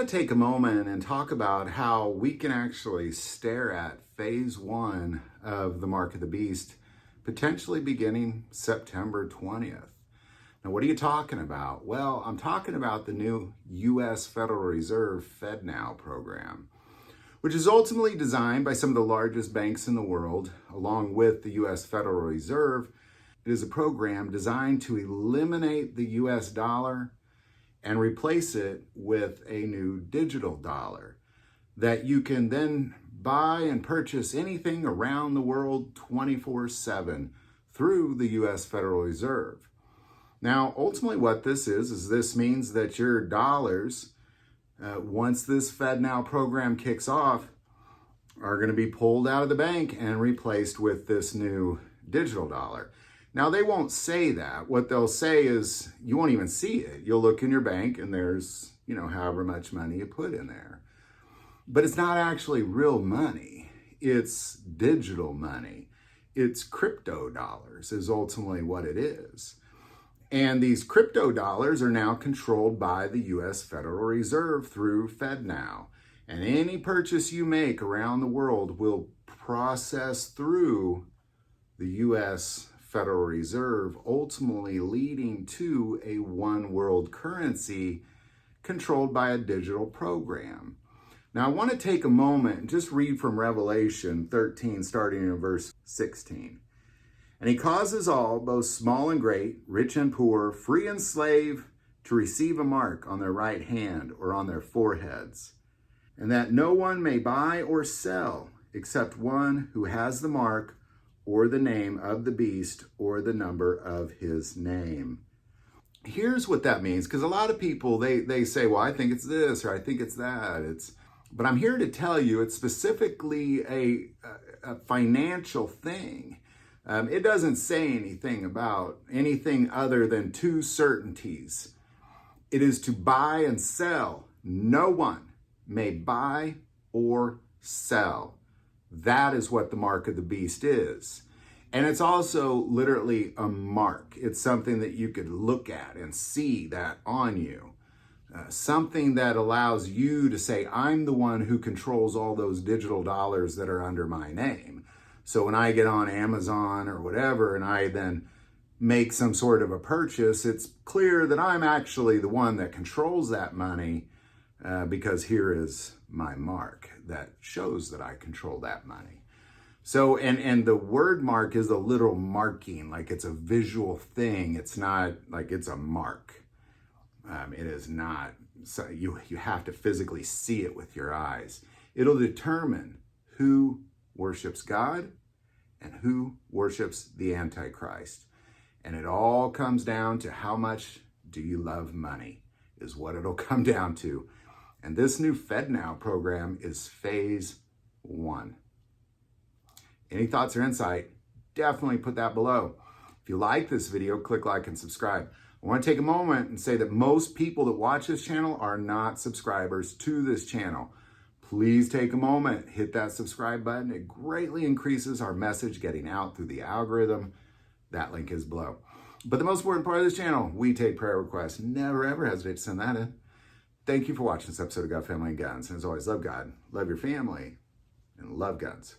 want to take a moment and talk about how we can actually stare at phase one of the Mark of the Beast, potentially beginning September 20th. Now, what are you talking about? Well, I'm talking about the new U.S. Federal Reserve FedNow program, which is ultimately designed by some of the largest banks in the world, along with the U.S. Federal Reserve. It is a program designed to eliminate the U.S. dollar and replace it with a new digital dollar that you can then buy and purchase anything around the world 24/7 through the U.S. Federal Reserve. Now, ultimately what this is this means that your dollars, once this FedNow program kicks off, are going to be pulled out of the bank and replaced with this new digital dollar. Now, they won't say that. What they'll say is you won't even see it. You'll look in your bank and there's, however much money you put in there. But it's not actually real money. It's digital money. It's crypto dollars is ultimately what it is. And these crypto dollars are now controlled by the U.S. Federal Reserve through FedNow. And any purchase you make around the world will process through the U.S. Federal Reserve, ultimately leading to a one world currency controlled by a digital program. Now, I want to take a moment and just read from Revelation 13, starting in verse 16. And he causes all, both small and great, rich and poor, free and slave, to receive a mark on their right hand or on their foreheads, and that no one may buy or sell except one who has the mark or the name of the beast or the number of his name. Here's what that means, because a lot of people, they say, well, I think it's this or I think it's that. But I'm here to tell you it's specifically a financial thing. It doesn't say anything about anything other than two certainties. It is to buy and sell. No one may buy or sell. That is what the mark of the beast is. And it's also literally a mark. It's something that you could look at and see that on you. Something that allows you to say, I'm the one who controls all those digital dollars that are under my name. So when I get on Amazon or whatever, and I then make some sort of a purchase, it's clear that I'm actually the one that controls that money, because here is my mark that shows that I control that money. So, and the word mark is a literal marking, like it's a visual thing. It's not like it's a mark. It is not, so you have to physically see it with your eyes. It'll determine who worships God and who worships the Antichrist. And it all comes down to how much do you love money is what it'll come down to. And this new FedNow program is phase one. Any thoughts or insight? Definitely put that below. If you like this video, click like and subscribe. I want to take a moment and say that most people that watch this channel are not subscribers to this channel. Please take a moment, hit that subscribe button. It greatly increases our message getting out through the algorithm. That link is below. But the most important part of this channel, we take prayer requests. Never ever hesitate to send that in. Thank you for watching this episode of God, Family, and Guns. And as always, love God, love your family, and love guns.